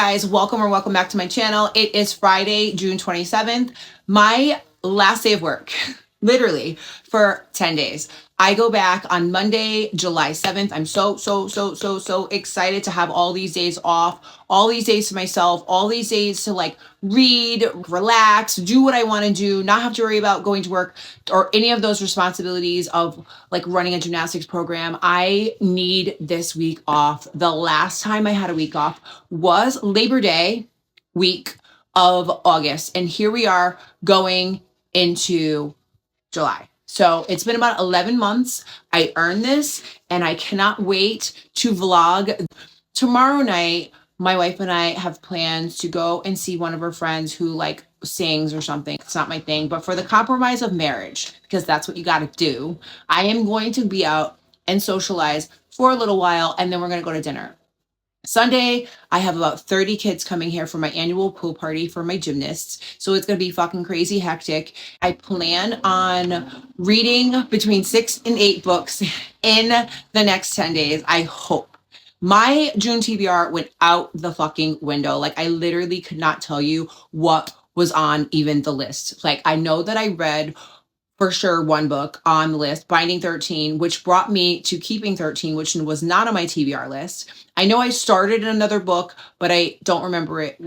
guys, welcome back to my channel. It is Friday, June 27th, my last day of work, literally for 10 days. I go back on Monday, July 7th. I'm so excited to have all these days off, all these days to myself, all these days to like read, relax, do what I want to do, not have to worry about going to work or any of those responsibilities of like running a gymnastics program. I need this week off. The last time I had a week off was Labor Day week of August. And here we are going into July. So it's been about 11 months. I earned this and I cannot wait to vlog. Tomorrow night, my wife and I have plans to go and see one of her friends who like sings or something. It's not my thing, but for the compromise of marriage, because that's what you got to do, I am going to be out and socialize for a little while, and then we're going to go to dinner. Sunday, I have about 30 kids coming here for my annual pool party for my gymnasts. So it's going to be fucking crazy hectic. I plan on reading between 6 and 8 books in the next 10 days. I hope. My June TBR went out the fucking window. Like I literally could not tell you what was on even the list. Like I know that I read for sure one book on the list, Binding 13, which brought me to Keeping 13, which was not on my TBR list. I know I started another book, but I don't remember it.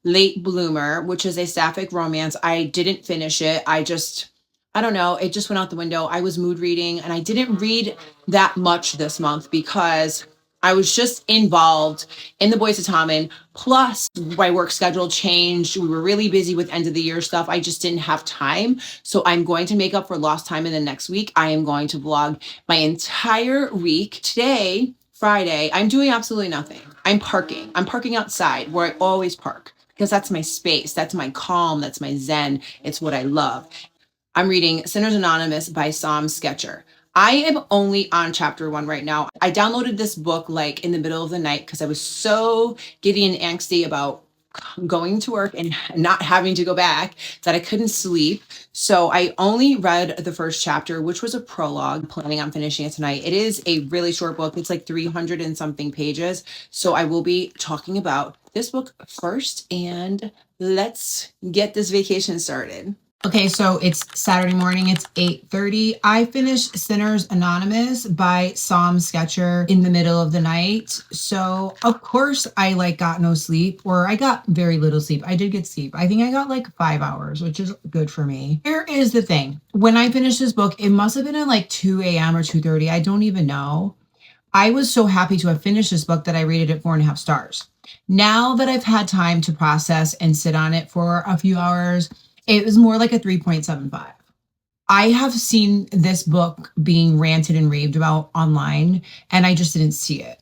Late Bloomer, which is a sapphic romance. I didn't finish it. I don't know. It just went out the window. I was mood reading and I didn't read that much this month because I was just involved in the Boys of Tommen. Plus, my work schedule changed. We were really busy with end of the year stuff. I just didn't have time. So I'm going to make up for lost time in the next week. I am going to vlog my entire week. Today, Friday, I'm doing absolutely nothing. I'm parking. I'm parking outside where I always park because that's my space. That's my calm. That's my zen. It's what I love. I'm reading Sinners Anonymous by Sam Sketcher. I am only on chapter 1 right now. I downloaded this book like in the middle of the night because I was so giddy and angsty about going to work and not having to go back that I couldn't sleep. So I only read the first chapter, which was a prologue, planning on finishing it tonight. It is a really short book. It's like 300 and something pages. So I will be talking about this book first, and let's get this vacation started. Okay, so it's Saturday morning. It's 8:30. I finished Sinners Anonymous by Sam Sketcher in the middle of the night. So of course I got no sleep, or I got very little sleep. I did get sleep. I think I got like 5 hours, which is good for me. Here is the thing. When I finished this book, it must have been at like 2 a.m. or 2:30. I don't even know. I was so happy to have finished this book that I rated it 4.5 stars. Now that I've had time to process and sit on it for a few hours, it was more like a 3.75. I have seen this book being ranted and raved about online, and I just didn't see it.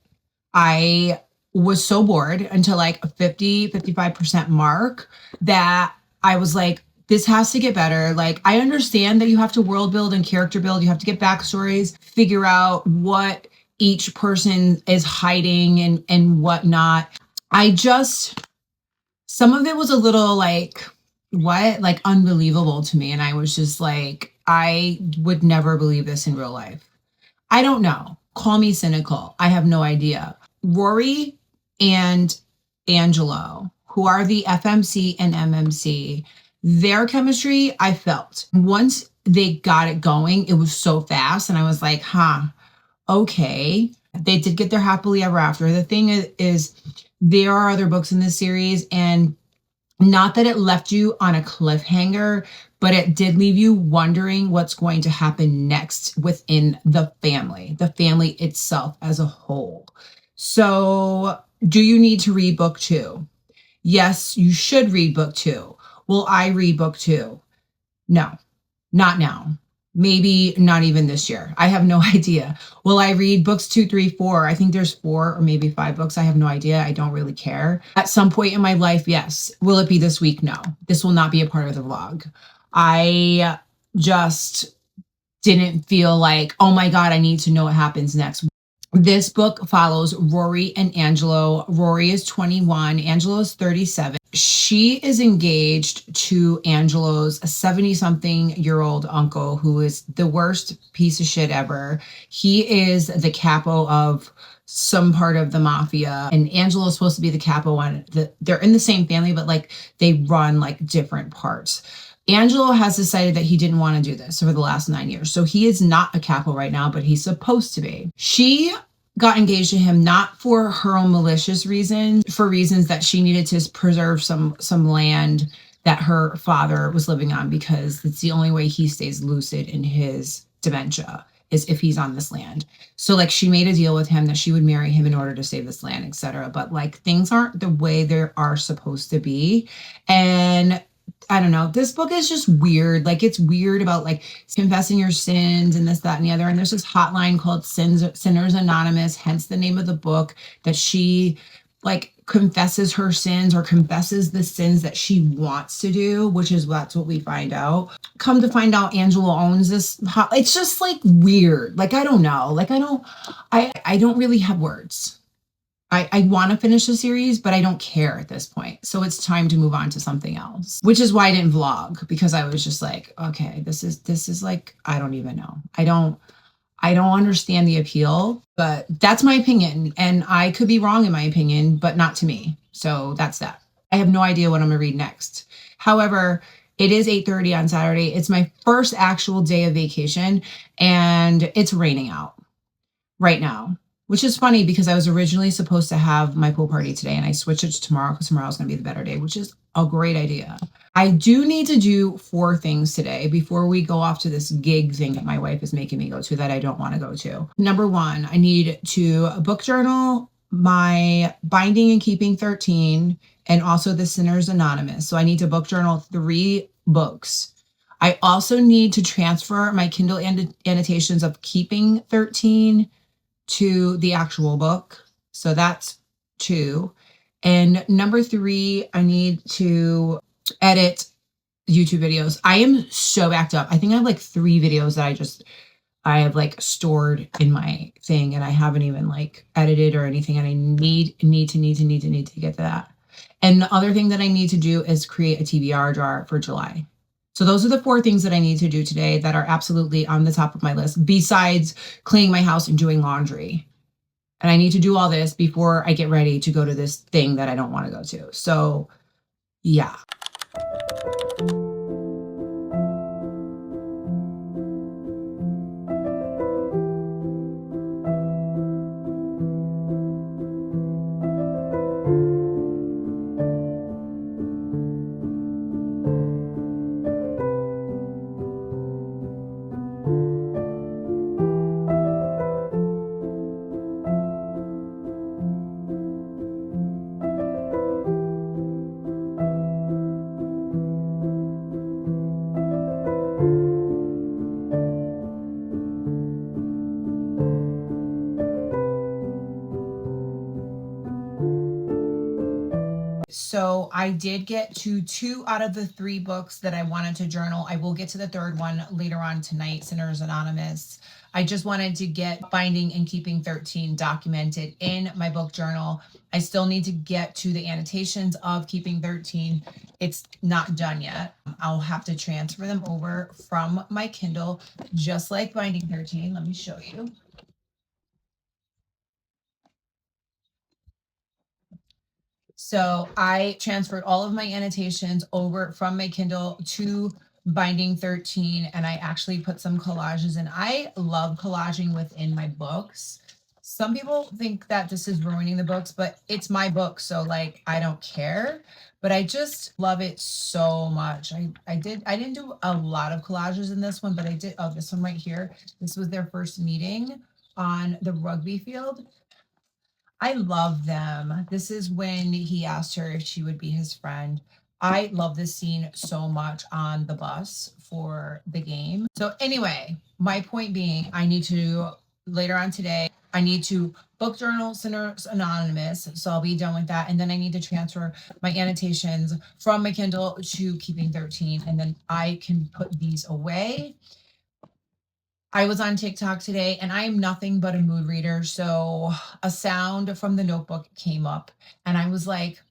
I was so bored until like a 55% mark that I was like, this has to get better. Like, I understand that you have to world build and character build. You have to get backstories, figure out what each person is hiding and whatnot. Some of it was a little like unbelievable to me. And I was just like, I would never believe this in real life. I don't know. Call me cynical. I have no idea. Rory and Angelo, who are the FMC and MMC, their chemistry, I felt. Once they got it going, it was so fast. And I was like, okay. They did get their happily ever after. The thing is there are other books in this series, and not that it left you on a cliffhanger, but it did leave you wondering what's going to happen next within the family itself as a whole. So, do you need to read book 2? Yes, you should read book 2. Will I read book 2? No, not now. Maybe not even this year. I have no idea. Will I read books 2, 3, 4? I think there's 4 or maybe 5 books. I have no idea. I don't really care. At some point in my life, yes. Will it be this week? No. This will not be a part of the vlog. I just didn't feel like, oh my God, I need to know what happens next. This book follows Rory and Angelo. Rory is 21. Angelo is 37. She is engaged to Angelo's 70-something-year-old uncle, who is the worst piece of shit ever. He is the capo of some part of the mafia, and Angelo is supposed to be the capo one. They're in the same family, but like they run like different parts. Angelo has decided that he didn't want to do this over the last 9 years. So he is not a capo right now, but he's supposed to be. She got engaged to him not for her own malicious reasons, for reasons that she needed to preserve some land that her father was living on, because it's the only way he stays lucid in his dementia is if he's on this land. So like she made a deal with him that she would marry him in order to save this land, etc. But like things aren't the way they are supposed to be. And I don't know. This book is just weird. Like it's weird about like confessing your sins and this, that, and the other. And there's this hotline called Sinners Anonymous, hence the name of the book, that she like confesses her sins or confesses the sins that she wants to do, which is that's what we find out. Come to find out, Angela owns this. It's just like weird. Like I don't know. Like I don't really have words. I want to finish the series, but I don't care at this point. So it's time to move on to something else, which is why I didn't vlog, because I was just like, okay, this is like, I don't even know. I don't understand the appeal, but that's my opinion. And I could be wrong in my opinion, but not to me. So that's that. I have no idea what I'm going to read next. However, it is 8:30 on Saturday. It's my first actual day of vacation and it's raining out right now, which is funny because I was originally supposed to have my pool party today and I switched it to tomorrow because tomorrow's going to be the better day, which is a great idea. I do need to do 4 things today before we go off to this gig thing that my wife is making me go to that I don't want to go to. Number 1, I need to book journal my Binding and Keeping 13 and also the Sinners Anonymous. So I need to book journal 3 books. I also need to transfer my Kindle annotations of Keeping 13 to the actual book. So that's 2. And number 3, I need to edit YouTube videos. I am so backed up. I think I have like 3 videos that I have like stored in my thing and I haven't even like edited or anything. And I need to get to that. And the other thing that I need to do is create a TBR jar for July. So those are the 4 things that I need to do today that are absolutely on the top of my list, besides cleaning my house and doing laundry. And I need to do all this before I get ready to go to this thing that I don't want to go to. So yeah. So I did get to 2 out of the 3 books that I wanted to journal. I will get to the 3rd one later on tonight, Sinners Anonymous. I just wanted to get Binding and Keeping 13 documented in my book journal. I still need to get to the annotations of Keeping 13. It's not done yet. I'll have to transfer them over from my Kindle, just like Binding 13. Let me show you. So I transferred all of my annotations over from my Kindle to Binding 13, and I actually put some collages in. I love collaging within my books. Some people think that this is ruining the books, but it's my book, so like I don't care. But I just love it so much. I didn't do a lot of collages in this one, but I did. Oh, this one right here. This was their first meeting on the rugby field. I love them. This is when he asked her if she would be his friend. I love this scene so much on the bus for the game. So anyway, my point being, I need to later on today, I need to book journal Sinners Anonymous. So I'll be done with that. And then I need to transfer my annotations from my Kindle to Keeping 13. And then I can put these away. I was on TikTok today and I am nothing but a mood reader. So a sound from the notebook came up and I was like,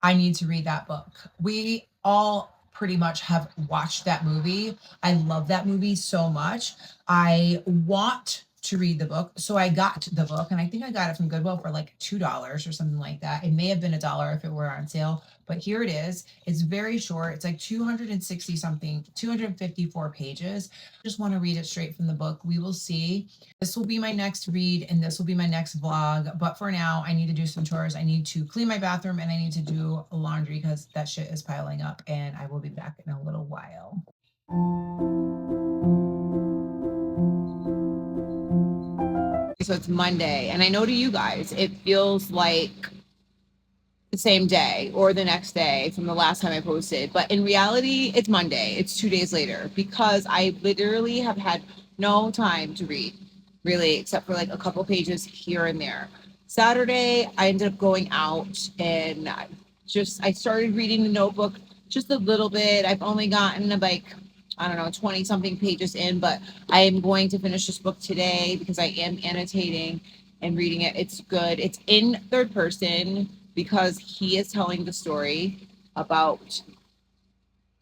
I need to read that book. We all pretty much have watched that movie. I love that movie so much. I want to read the book. So I got the book, and I think I got it from Goodwill for like $2 or something like that. It may have been $1 if it were on sale, but here it is. It's very short. It's like 260 something, 254 pages. Just want to read it straight from the book. We will see. This will be my next read, and this will be my next vlog. But for now, I need to do some chores. I need to clean my bathroom, and I need to do laundry because that shit is piling up, and I will be back in a little while. So it's Monday, and I know to you guys, it feels like the same day or the next day from the last time I posted. But in reality, it's Monday. It's 2 days later because I literally have had no time to read, really, except for like a couple pages here and there. Saturday, I ended up going out and I started reading the notebook just a little bit. I've only gotten like, I don't know, 20 something pages in, but I am going to finish this book today because I am annotating and reading it. It's good. It's in third person because he is telling the story about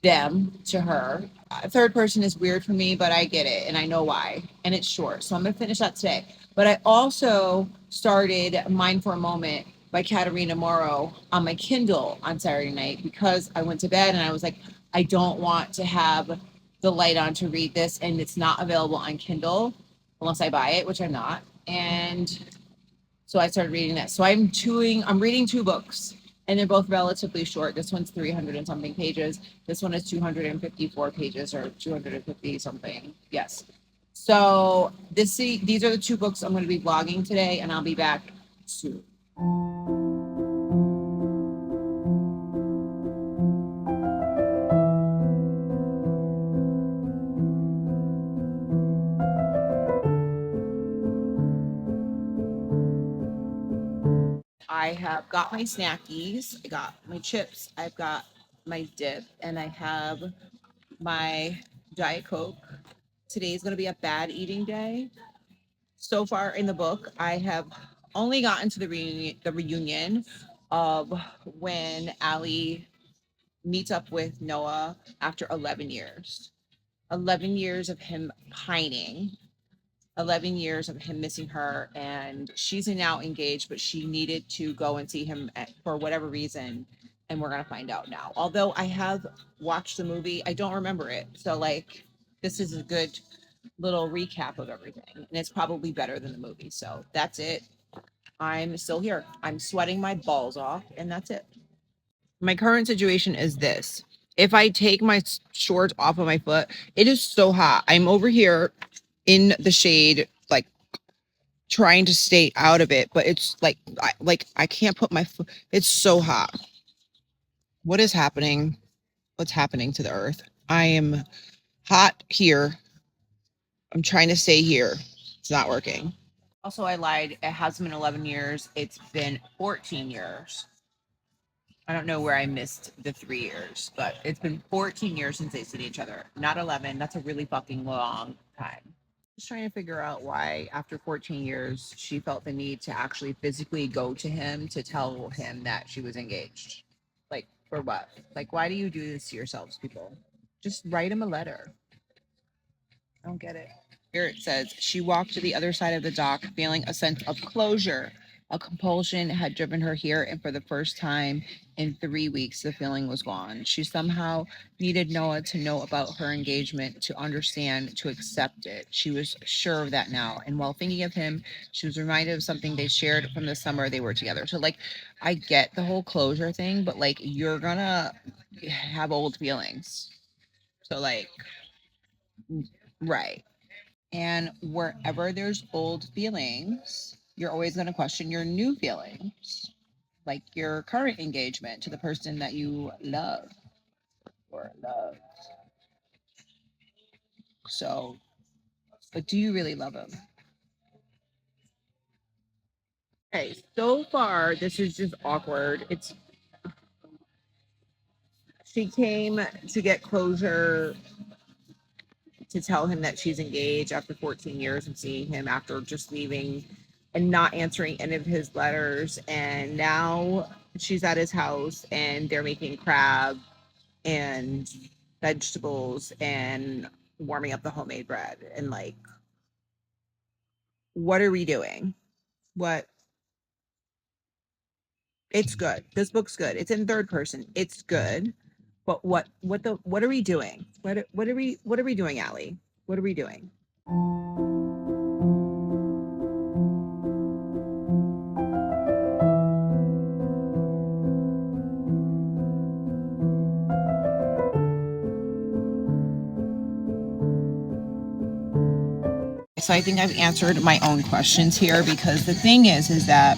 them to her. Third person is weird for me, but I get it and I know why. And it's short. So I'm going to finish that today. But I also started Mind for a Moment by Katarina Morrow on my Kindle on Saturday night because I went to bed and I was like, I don't want to have the light on to read this. And it's not available on Kindle unless I buy it, which I'm not. And so I started reading that. So I'm reading two books and they're both relatively short. This one's 300 and something pages. This one is 254 pages or 250 something. Yes. So these are the two books I'm going to be vlogging today, and I'll be back soon. I have got my snackies. I got my chips. I've got my dip, and I have my Diet Coke. Today is going to be a bad eating day. So far in the book, I have only gotten to the reunion of when Allie meets up with Noah after 11 years. 11 years of him pining, 11 years of him missing her, and she's now engaged, but she needed to go and see him for whatever reason, and we're going to find out now. Although I have watched the movie, I don't remember it. So like this is a good little recap of everything, and it's probably better than the movie. So that's it. I'm still here. I'm sweating my balls off, and that's it. My current situation is this. If I take my shorts off of my foot, it is so hot. I'm over here in the shade, like trying to stay out of it, but it's like I can't put my foot. It's so hot. What is happening? What's happening to the earth? I am hot here. I'm trying to stay here. It's not working. Also, I lied. It hasn't been 11 years. It's been 14 years. I don't know where I missed the 3 years, but it's been 14 years since they've seen each other. Not 11. That's a really fucking long time. Just trying to figure out why, after 14 years, she felt the need to actually physically go to him to tell him that she was engaged. Like, for what? Like, why do you do this to yourselves, people? Just write him a letter. I don't get it. Here it says, she walked to the other side of the dock, feeling a sense of closure. A compulsion had driven her here, and for the first time in 3 weeks, the feeling was gone. She somehow needed Noah to know about her engagement, to understand, to accept it. She was sure of that now. And while thinking of him, she was reminded of something they shared from the summer they were together. So, like, I get the whole closure thing, but like, you're gonna have old feelings. So, like, right. And wherever there's old feelings, you're always going to question your new feelings, like your current engagement to the person that you love or love. So, but do you really love him? Okay, so far, this is just awkward. She came to get closure to tell him that she's engaged after 14 years of seeing him after just leaving and not answering any of his letters. And now she's at his house and they're making crab and vegetables and warming up the homemade bread. And like, what are we doing? What? It's good. This book's good. It's in third person. It's good. But what are we doing? What are we doing, Allie? What are we doing? So I think I've answered my own questions here, because the thing is that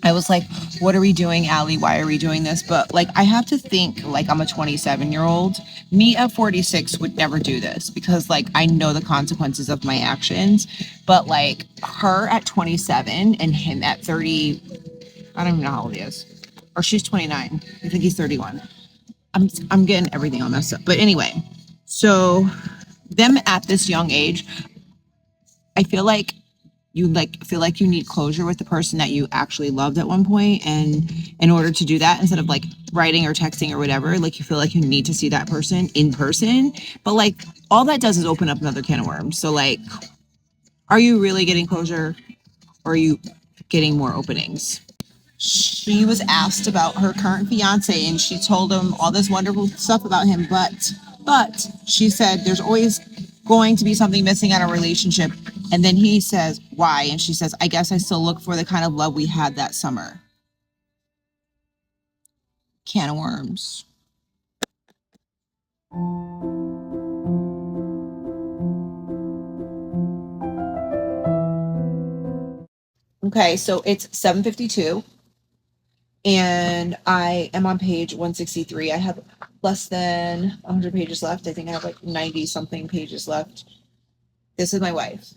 I was like, what are we doing, Allie? Why are we doing this? But like, I have to think like I'm a 27-year-old. Me at 46 would never do this, because like I know the consequences of my actions. But like her at 27 and him at 30, I don't even know how old he is. Or she's 29. I think he's 31. I'm getting everything all messed up. But anyway, so them at this young age, I feel like you need closure with the person that you actually loved at one point, and in order to do that, instead of like writing or texting or whatever, like you feel like you need to see that person in person. But like all that does is open up another can of worms. So like, are you really getting closure, or are you getting more openings? She was asked about her current fiance, and she told him all this wonderful stuff about him, but she said there's always going to be something missing in a relationship. And then he says, why? And she says, I guess I still look for the kind of love we had that summer. Can of worms. Okay, so it's 7:52 and I am on page 163. I have less than 100 pages left. I think I have like 90 something pages left. This is my wife.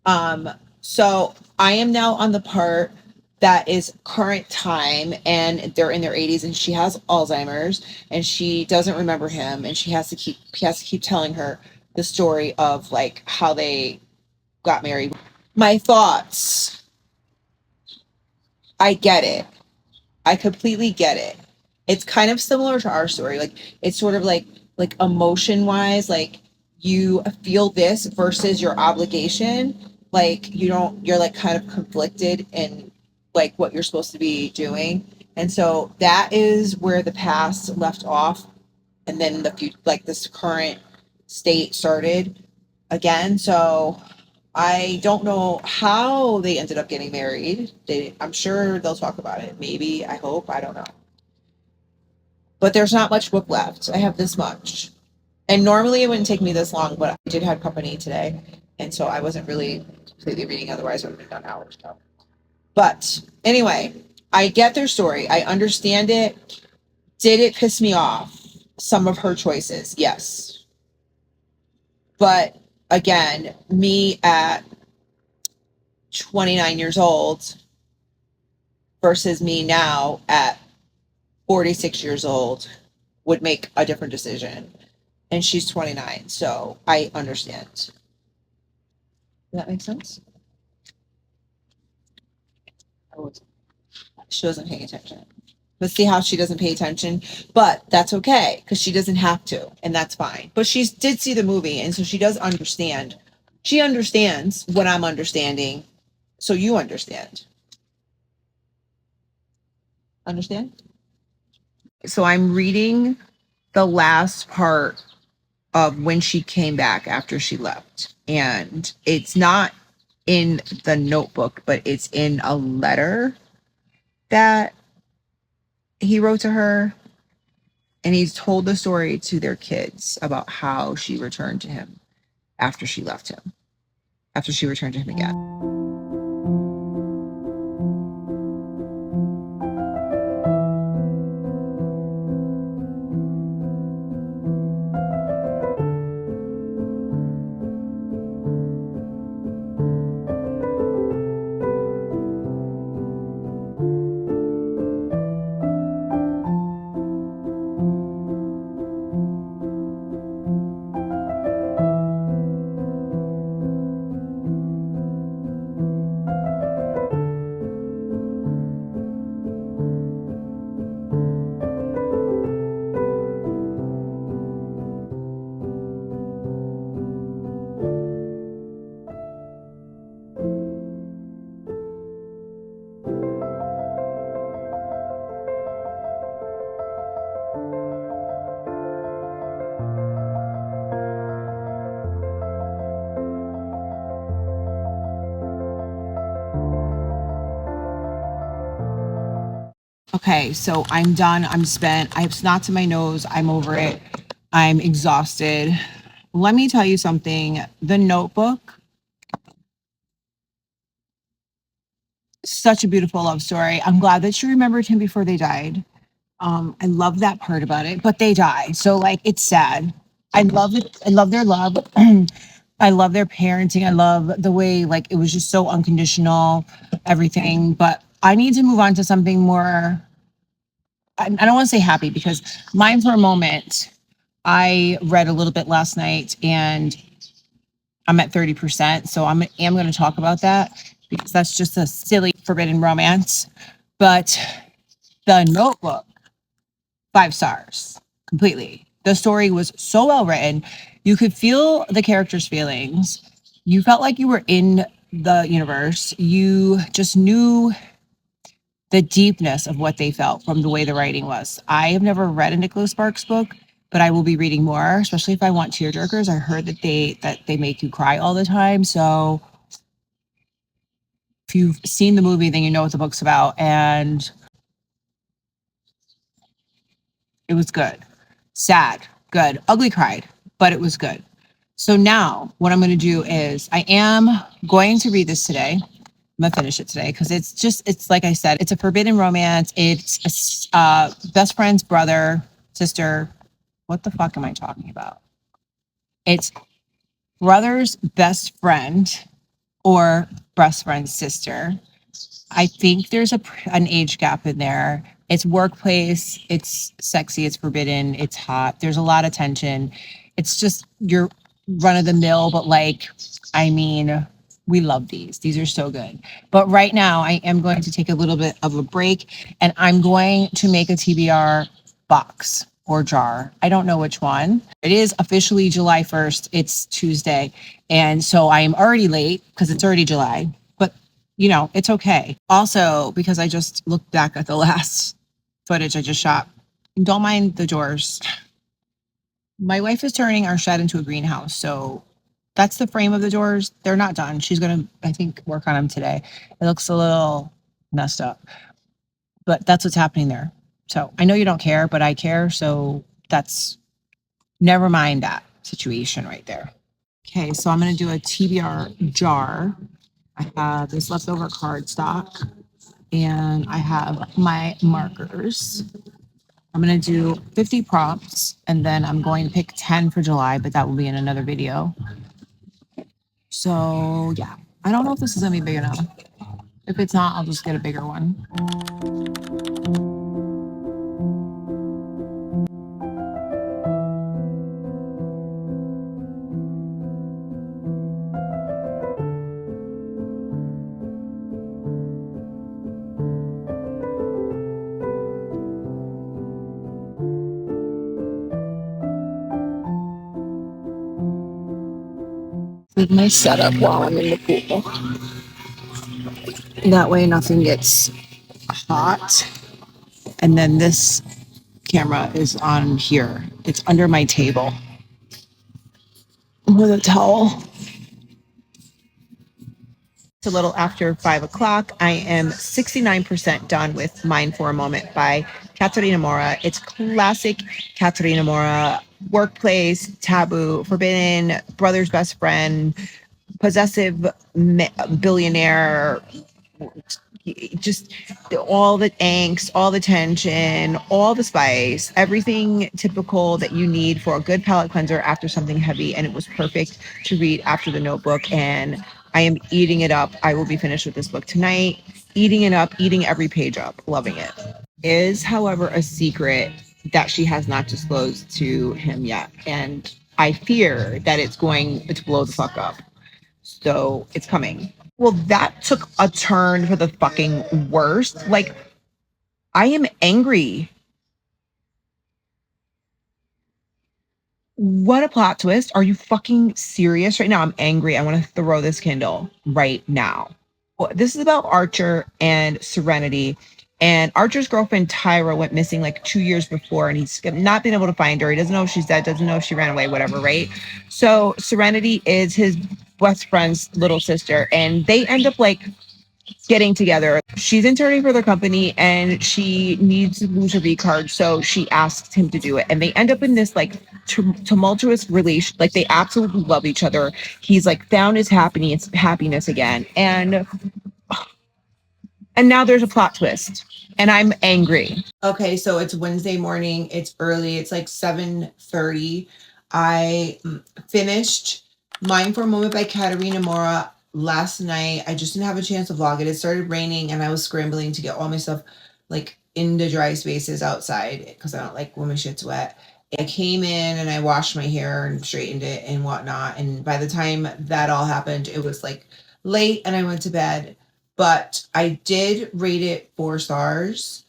Um, so I am now on the part that is current time, and they're in their 80s, and she has Alzheimer's, and she doesn't remember him, and he has to keep telling her the story of like how they got married. My thoughts, I get it. I completely get it. It's kind of similar to our story. Like it's sort of like emotion wise, like you feel this versus your obligation. Like you don't, you're like kind of conflicted in like what you're supposed to be doing. And so that is where the past left off, and then the future, like this current state started again. So I don't know how they ended up getting married. I'm sure they'll talk about it. Maybe, I hope, I don't know. But there's not much book left. I have this much. And normally it wouldn't take me this long, but I did have company today. And so I wasn't really completely reading. Otherwise, I would have been done hours ago. But anyway, I get their story. I understand it. Did it piss me off? Some of her choices, yes. But again, me at 29 years old versus me now at 46 years old would make a different decision. And she's 29, so I understand. Does that make sense? Oh, she wasn't paying attention. Let's see how she doesn't pay attention. But that's okay, because she doesn't have to, and that's fine. But she did see the movie, and so she does understand. She understands what I'm understanding, so you understand. Understand? So I'm reading the last part of when she came back after she left. And it's not in the notebook, but it's in a letter that he wrote to her. And he's told the story to their kids about how she returned to him after she left him, after she returned to him again. Okay, so I'm done. I'm spent. I have snots in my nose. I'm over it. I'm exhausted. Let me tell you something. The Notebook, such a beautiful love story. I'm glad that she remembered him before they died. I love that part about it, but they die. So like it's sad. I love it. I love their love. I love their parenting. I love the way like it was just so unconditional, everything. But I need to move on to something more. I don't want to say happy because mine for a moment. I read a little bit last night and I'm at 30%. So am going to talk about that because that's just a silly forbidden romance. But the Notebook, 5 stars completely. The story was so well written. You could feel the characters' feelings. You felt like you were in the universe. You just knew the deepness of what they felt from the way the writing was. I have never read a Nicholas Sparks book, but I will be reading more, especially if I want tearjerkers. I heard that they make you cry all the time. So if you've seen the movie, then you know what the book's about. And it was good. Sad, good, ugly cried, but it was good. So now what I'm going to do is I am going to read this today. I'm gonna finish it today because it's like I said, it's a forbidden romance. It's a best friend's brother, sister. What the fuck am I talking about? It's brother's best friend or best friend's sister. I think there's an age gap in there. It's workplace, it's sexy, it's forbidden, it's hot. There's a lot of tension. It's just your run of the mill, but like, I mean, we love these. These are so good. But right now, I am going to take a little bit of a break and I'm going to make a TBR box or jar. I don't know which one. It is officially July 1st. It's Tuesday. And so I am already late because it's already July. But it's okay. Also, because I just looked back at the last footage I just shot. Don't mind the doors. My wife is turning our shed into a greenhouse. So that's the frame of the doors. They're not done. She's going to, I think, work on them today. It looks a little messed up, but that's what's happening there. So I know you don't care, but I care. So never mind that situation right there. Okay, so I'm going to do a TBR jar. I have this leftover cardstock and I have my markers. I'm going to do 50 prompts and then I'm going to pick 10 for July, but that will be in another video. So yeah, I don't know if this is going to be big enough. If it's not, I'll just get a bigger one. With my setup while I'm in the pool. That way nothing gets hot. And then this camera is on here. It's under my table with a towel. It's a little after 5 o'clock. I am 69% done with Mind for a Moment by Caterina Mora. It's classic Caterina Mora, workplace, taboo, forbidden, brother's best friend, possessive billionaire, just all the angst, all the tension, all the spice, everything typical that you need for a good palate cleanser after something heavy. And it was perfect to read after the Notebook. And I am eating it up. I will be finished with this book tonight, eating it up, eating every page up, loving it. Is, however, a secret that she has not disclosed to him yet. And I fear that it's going to blow the fuck up. So it's coming. Well, that took a turn for the fucking worst. Like, I am angry. What a plot twist. Are you fucking serious right now? I'm angry. I want to throw this Kindle right now. Well, this is about Archer and Serenity. And Archer's girlfriend, Tyra, went missing like 2 years before, and he's not been able to find her. He doesn't know if she's dead, doesn't know if she ran away, whatever, right? So Serenity is his best friend's little sister, and they end up like getting together. She's interning for their company and she needs to lose her V card. So she asks him to do it. And they end up in this like tumultuous relation. Like they absolutely love each other. He's like found his happiness again. And now there's a plot twist. And I'm angry. Okay, so it's Wednesday morning. It's early. It's like 7:30. I finished Mind for a Moment by Katerina Mora last night. I just didn't have a chance to vlog it. It started raining and I was scrambling to get all my stuff like into dry spaces outside because I don't like when my shit's wet. I came in and I washed my hair and straightened it and whatnot. And by the time that all happened, it was like late and I went to bed. But I did rate it 4 stars.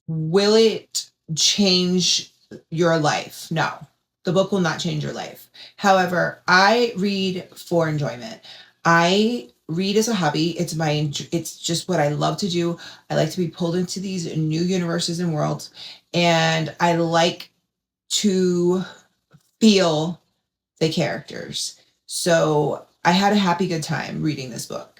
Will it change your life? No, the book will not change your life. However, I read for enjoyment. I read as a hobby. It's just what I love to do. I like to be pulled into these new universes and worlds, and I like to feel the characters. So I had a happy good time reading this book.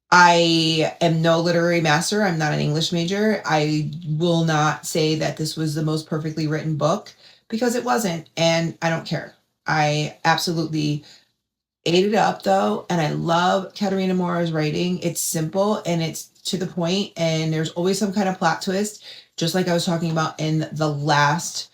I am no literary master. I'm not an English major. I will not say that this was the most perfectly written book because it wasn't, and I don't care. I absolutely ate it up though, and I love Katerina Mora's writing. It's simple and it's to the point, and there's always some kind of plot twist, just like I was talking about in the last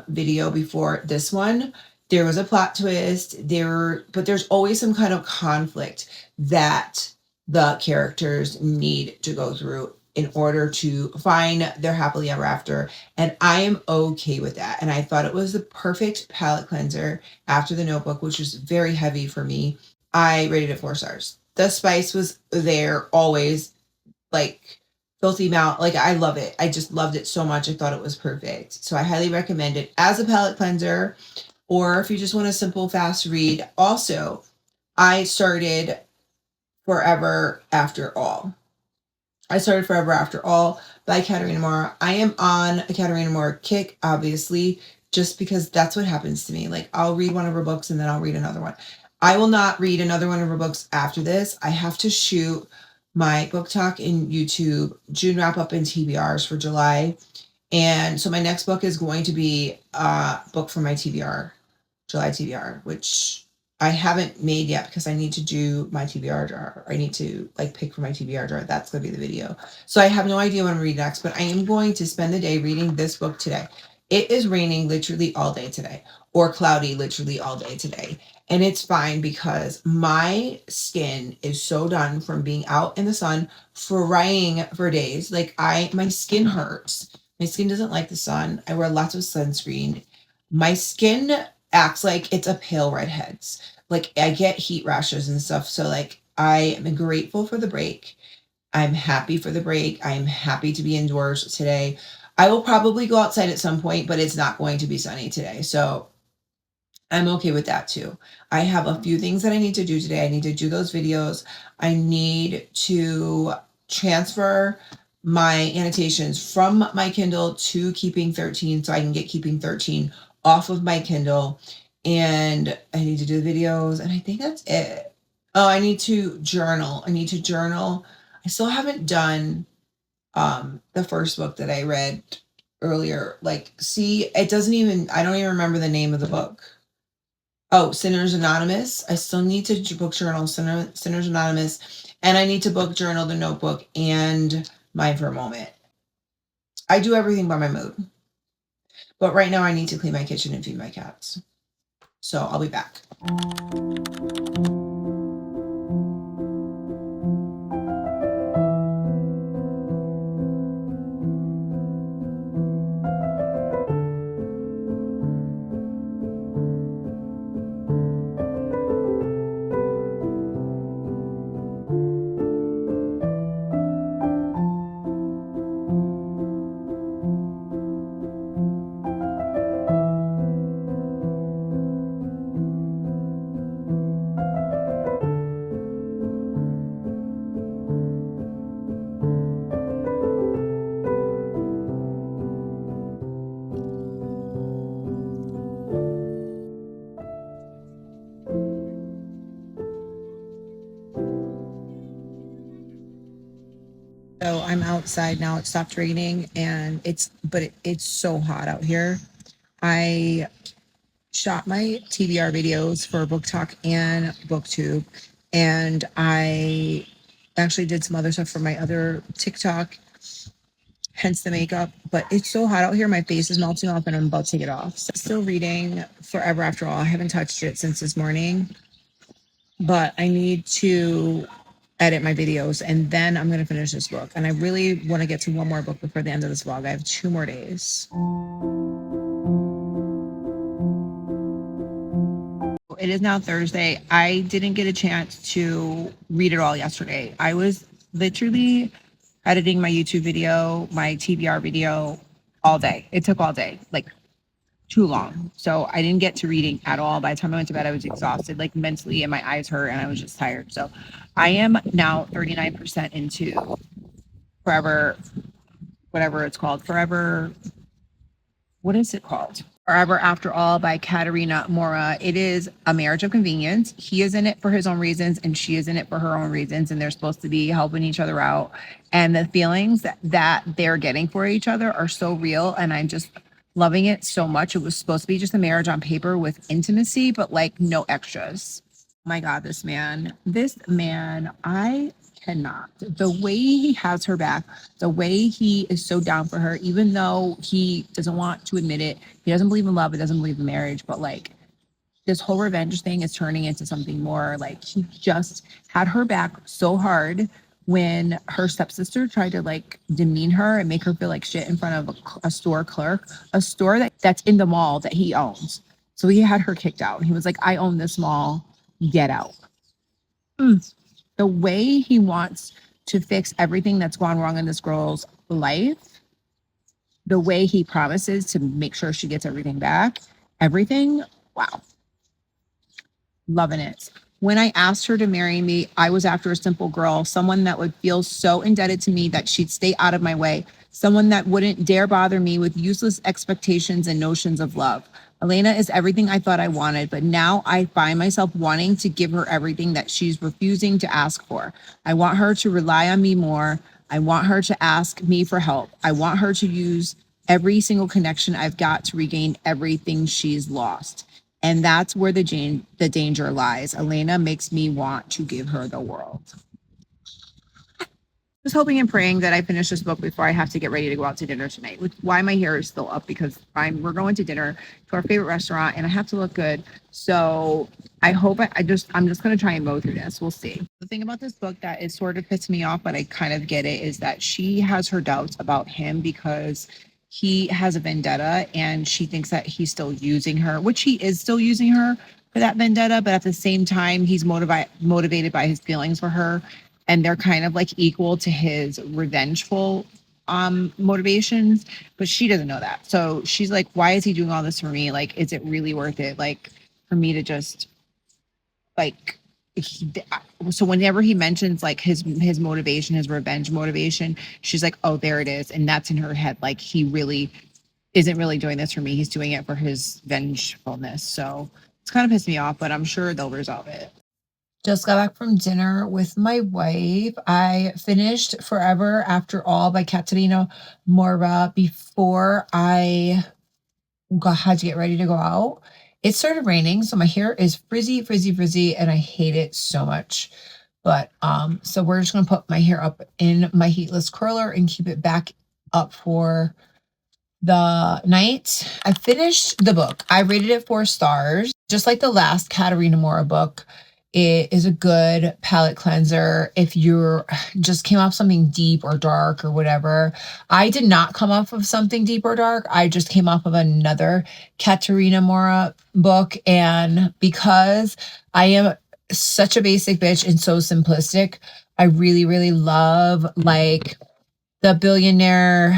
video before this one. There was a plot twist but there's always some kind of conflict that the characters need to go through in order to find their happily ever after. And I am okay with that. And I thought it was the perfect palate cleanser after The Notebook, which was very heavy for me. I rated it 4 stars. The spice was there always, like filthy mouth. Like I love it. I just loved it so much. I thought it was perfect. So I highly recommend it as a palate cleanser, or if you just want a simple, fast read. Also, I started Forever After All. Forever After All by Katerina Mora. I am on a Katerina Mora kick, obviously, just because that's what happens to me. Like I'll read one of her books and then I'll read another one. I will not read another one of her books after this. I have to shoot my book talk in YouTube, June wrap up and TBRs for July. And so my next book is going to be a book for my TBR, July TBR, which I haven't made yet because I need to do my TBR jar. I need to like pick for my TBR jar. That's going to be the video. So I have no idea what I'm reading next, but I am going to spend the day reading this book today. It is raining literally all day today, or cloudy literally all day today. And it's fine because my skin is so done from being out in the sun frying for days. Like my skin hurts. My skin doesn't like the sun. I wear lots of sunscreen. My skin acts like it's a pale redhead's. Like I get heat rashes and stuff. So like I am grateful for the break. I'm happy for the break. I'm happy to be indoors today. I will probably go outside at some point, but it's not going to be sunny today. So I'm okay with that too. I have a few things that I need to do today. I need to do those videos. I need to transfer my annotations from my Kindle to Keeping 13 so I can get Keeping 13 off of my Kindle. And I need to do the videos, and I think that's it. Oh, I need to journal. I still haven't done the first book that I read earlier. Like, see, I don't even remember the name of the book. Oh, Sinners Anonymous. I still need to book journal Sinners Anonymous, and I need to book journal The Notebook and Mind for a Moment. I do everything by my mood. But right now I need to clean my kitchen and feed my cats. So I'll be back. outside now. It stopped raining, and it's so hot out here. I shot my TBR videos for Book Talk and BookTube, and I actually did some other stuff for my other TikTok, hence the makeup. But it's so hot out here, my face is melting off, and I'm about to take it off. So still reading Forever After All. I haven't touched it since this morning, but I need to edit my videos, and then I'm going to finish this book. And I really want to get to one more book before the end of this vlog. I have 2 more days. It is now Thursday. I didn't get a chance to read it all yesterday. I was literally editing my YouTube video, my TBR video all day. It took all day, like too long. So I didn't get to reading at all. By the time I went to bed, I was exhausted, like mentally, and my eyes hurt, and I was just tired. So I am now 39% into Forever, whatever it's called. Forever, what is it called? Forever After All by Katerina Mora. It is a marriage of convenience. He is in it for his own reasons, and she is in it for her own reasons, and they're supposed to be helping each other out. And the feelings that they're getting for each other are so real, and I'm just loving it so much. It was supposed to be just a marriage on paper with intimacy, but like no extras. My God, this man, I cannot. The way he has her back, the way he is so down for her, even though he doesn't want to admit it, he doesn't believe in love, he doesn't believe in marriage, but like this whole revenge thing is turning into something more. Like he just had her back so hard when her stepsister tried to like demean her and make her feel like shit in front of a store clerk, a store that's in the mall that he owns. So he had her kicked out. He was like, I own this mall, get out. The way he wants to fix everything that's gone wrong in this girl's life, the way he promises to make sure she gets everything back, everything, wow. Loving it. When I asked her to marry me, I was after a simple girl, someone that would feel so indebted to me that she'd stay out of my way, someone that wouldn't dare bother me with useless expectations and notions of love. Elena is everything I thought I wanted, but now I find myself wanting to give her everything that she's refusing to ask for. I want her to rely on me more. I want her to ask me for help. I want her to use every single connection I've got to regain everything she's lost. And that's where the danger lies. Elena makes me want to give her the world. Just hoping and praying that I finish this book before I have to get ready to go out to dinner tonight. Which why my hair is still up, because we're going to dinner to our favorite restaurant and I have to look good. So I hope I'm just going to try and mow through this. We'll see. The thing about this book that is sort of pissed me off, but I kind of get it, is that she has her doubts about him because he has a vendetta and she thinks that he's still using her, which he is still using her for that vendetta. But at the same time, he's motivated by his feelings for her. And they're kind of like equal to his revengeful motivations, but she doesn't know that. So she's like, why is he doing all this for me? Like, is it really worth it? Like for me to just like, so whenever he mentions like his motivation, his revenge motivation, she's like, oh, there it is. And that's in her head. Like he really isn't really doing this for me. He's doing it for his vengefulness. So it's kind of pissed me off, but I'm sure they'll resolve it. Just got back from dinner with my wife. I finished Forever After All by Katerina Mora before I had to get ready to go out. It started raining, so my hair is frizzy, and I hate it so much. But so we're just gonna put my hair up in my heatless curler and keep it back up for the night. I finished the book. I rated it 4 stars, just like the last Katerina Mora book. It is a good palette cleanser if you're just came off something deep or dark or whatever. I did not come off of something deep or dark. I just came off of another Katerina Mora book. And because I am such a basic bitch and so simplistic, I really, really love like the billionaire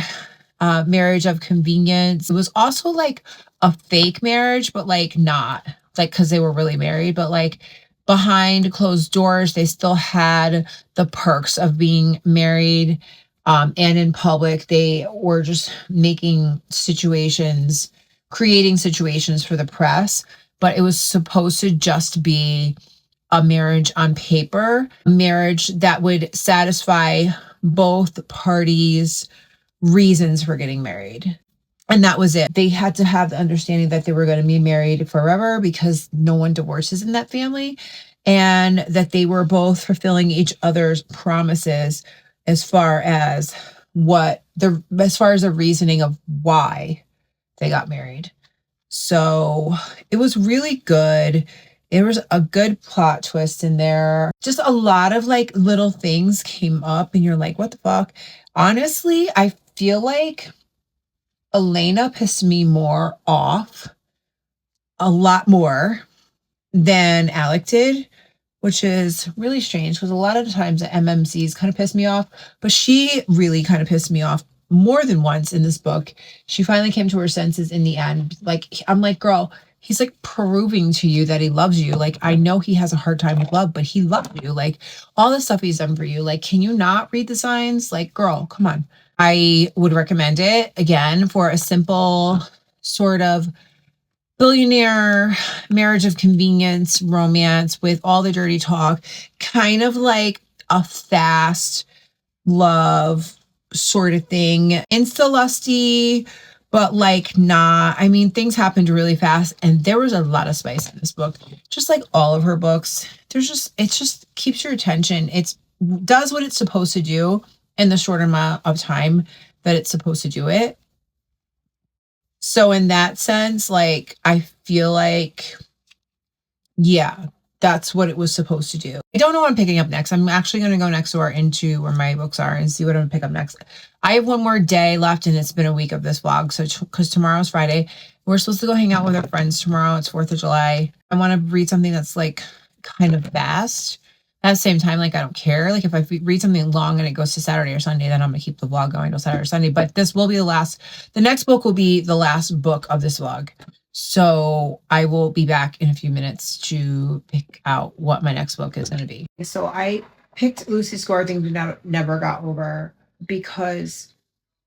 marriage of convenience. It was also like a fake marriage, but like not like because they were really married, but like behind closed doors, they still had the perks of being married. And in public, they were just creating situations for the press. But it was supposed to just be a marriage on paper, a marriage that would satisfy both parties' reasons for getting married. And that was it. They had to have the understanding that they were going to be married forever because no one divorces in that family, and that they were both fulfilling each other's promises as far as the reasoning of why they got married. So it was really good. There was a good plot twist in there. Just a lot of like little things came up and you're like, what the fuck? Honestly, I feel like Elena pissed me more off, a lot more than Alec did, which is really strange because a lot of the times the MMCs kind of piss me off, but she really kind of pissed me off more than once in this book. She finally came to her senses in the end. Like, I'm like, girl, he's like proving to you that he loves you. Like, I know he has a hard time with love, but he loved you. Like, all the stuff he's done for you. Like, can you not read the signs? Like, girl, come on. I would recommend it again for a simple sort of billionaire marriage of convenience romance with all the dirty talk, kind of like a fast love sort of thing. Insta lusty, but like not. I mean, things happened really fast and there was a lot of spice in this book. Just like all of her books. It just keeps your attention. It does what it's supposed to do in the short amount of time that it's supposed to do it. So in that sense, like, I feel like, yeah, that's what it was supposed to do. I don't know what I'm picking up next. I'm actually going to go next door into where my books are and see what I'm going to pick up next. I have one more day left and it's been a week of this vlog. So, because tomorrow's Friday, we're supposed to go hang out with our friends tomorrow. It's 4th of July. I want to read something that's like kind of fast. At the same time, like, I don't care. Like, if I read something long and it goes to Saturday or Sunday, then I'm going to keep the vlog going till Saturday or Sunday. But this will be the next book will be the last book of this vlog. So I will be back in a few minutes to pick out what my next book is going to be. So I picked Lucy's Score, Things We Never Got Over, because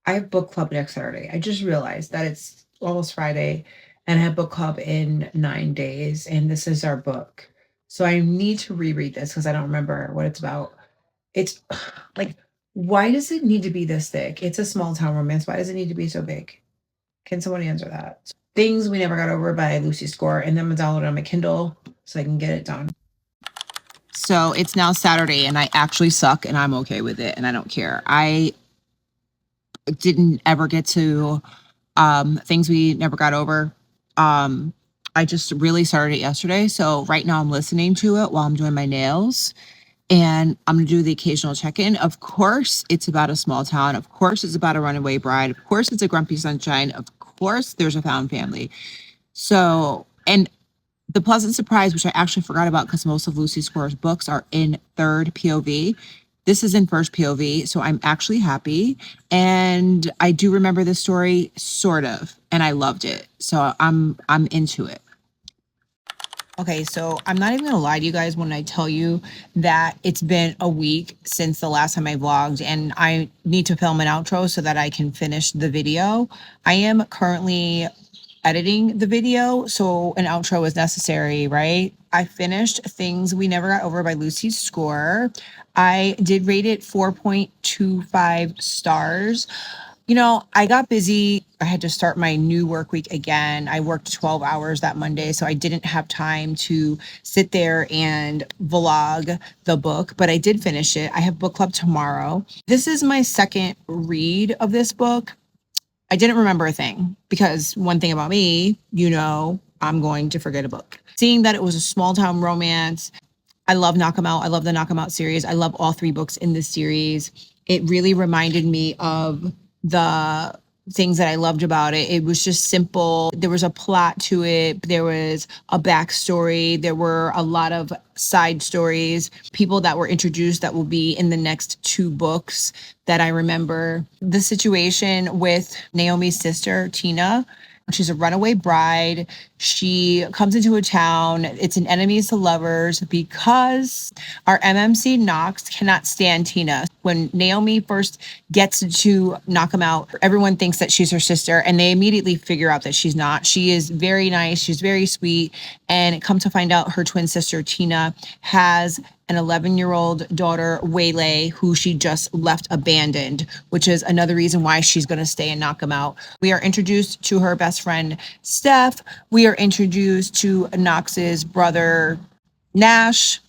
I have book club next Saturday. I just realized that it's almost Friday and I have book club in 9 days. And this is our book. So I need to reread this because I don't remember what it's about. It's like, why does it need to be this thick? It's a small town romance. Why does it need to be so big? Can someone answer that? Things We Never Got Over by Lucy Score. And then I'm going to download it on my Kindle so I can get it done. So it's now Saturday and I actually suck and I'm okay with it and I don't care. I didn't ever get to Things We Never Got Over. I just really started it yesterday. So right now I'm listening to it while I'm doing my nails and I'm going to do the occasional check-in. Of course, it's about a small town. Of course, it's about a runaway bride. Of course, it's a grumpy sunshine. Of course, there's a found family. So, and the pleasant surprise, which I actually forgot about because most of Lucy Score's books are in third POV. This is in first POV, so I'm actually happy. And I do remember this story, sort of, and I loved it. So I'm into it. Okay, so I'm not even gonna lie to you guys when I tell you that it's been a week since the last time I vlogged and I need to film an outro so that I can finish the video. I am currently editing the video, so an outro is necessary, right? I finished Things We Never Got Over by Lucy Score. I did rate it 4.25 stars. You know, I got busy. I had to start my new work week again. I worked 12 hours that Monday, so I didn't have time to sit there and vlog the book, but I did finish it. I have book club tomorrow. This is my second read of this book. I didn't remember a thing because one thing about me, you know, I'm going to forget a book. Seeing that it was a small town romance, I love Knock 'em Out. I love the Knock 'em Out series. I love all 3 books in this series. It really reminded me of the things that I loved about it. It was just simple. There was a plot to it. There was a backstory. There were a lot of side stories, people that were introduced that will be in the next 2 books that I remember. The situation with Naomi's sister, Tina. She's a runaway bride. She comes into a town. It's an enemies to lovers because our MMC Knox cannot stand Tina. when Naomi first gets to knock him out, everyone thinks that she's her sister, and they immediately figure out that she's not. She is very nice. She's very sweet. And come to find out, her twin sister, Tina, has an 11-year-old daughter, Waylay, who she just left abandoned, which is another reason why she's going to stay and knock him out. We are introduced to her best friend, Steph. We are introduced to Knox's brother, Nash.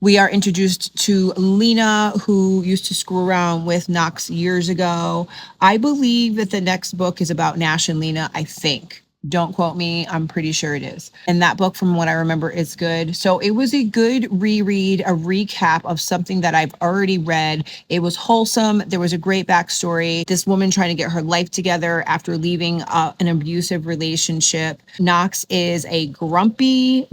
We are introduced to Lena, who used to screw around with Knox years ago. I believe that the next book is about Nash and Lena, I think. Don't quote me. I'm pretty sure it is. And that book, from what I remember, is good. So it was a good reread, a recap of something that I've already read. It was wholesome. There was a great backstory. This woman trying to get her life together after leaving an abusive relationship. Knox is a grumpy,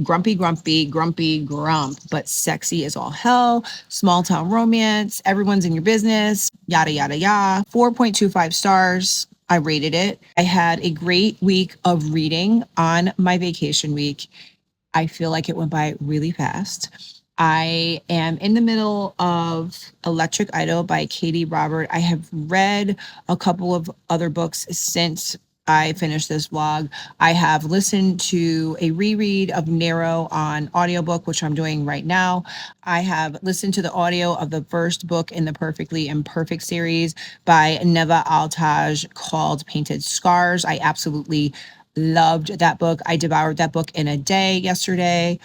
but sexy as all hell. Small town romance. Everyone's in your business. Yada, yada, yada. 4.25 stars. I rated it. I had a great week of reading on my vacation week. I feel like it went by really fast. I am in the middle of Electric Idol by Katie Robert. I have read a couple of other books since I finished this vlog. I have listened to a reread of Narrow on audiobook, which I'm doing right now. I have listened to the audio of the first book in the Perfectly Imperfect series by Neva Altaj called Painted Scars. I absolutely loved that book. I devoured that book in a day yesterday.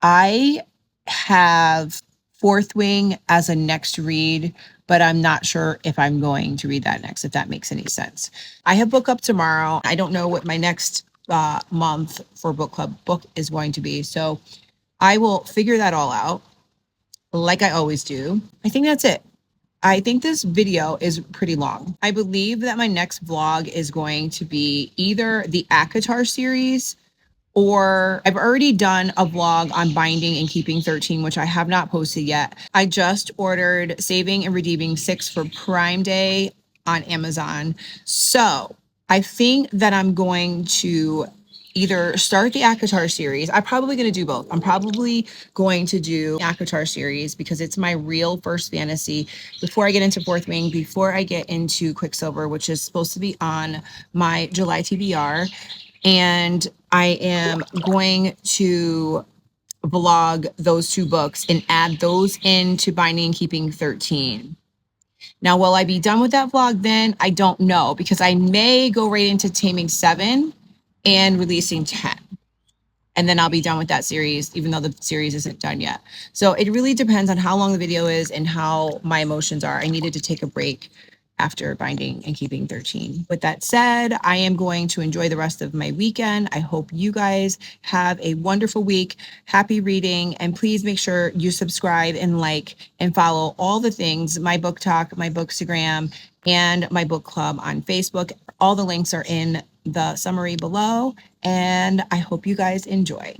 I have Fourth Wing as a next read, but I'm not sure if I'm going to read that next, if that makes any sense. I have book up tomorrow. I don't know what my next month for book club book is going to be. So I will figure that all out like I always do. I think that's it. I think this video is pretty long. I believe that my next vlog is going to be either the ACOTAR series, or I've already done a vlog on binding and keeping 13, which I have not posted yet. I just ordered Saving and Redeeming 6 for Prime Day on Amazon. So I think that I'm going to either start the ACOTAR series. I'm probably going to do both. I'm probably going to do ACOTAR series because it's my real first fantasy before I get into Fourth Wing, before I get into Quicksilver, which is supposed to be on my July TBR. And I am going to vlog those two books and add those into Binding and Keeping 13. Now, will I be done with that vlog then? I don't know, because I may go right into Taming 7 and releasing 10. And then I'll be done with that series, even though the series isn't done yet. So it really depends on how long the video is and how my emotions are. I needed to take a break after Binding and Keeping 13. With that said, I am going to enjoy the rest of my weekend. I hope you guys have a wonderful week. Happy reading. And please make sure you subscribe and like and follow all the things, my book talk, my Bookstagram, and my book club on Facebook. All the links are in the summary below. And I hope you guys enjoy.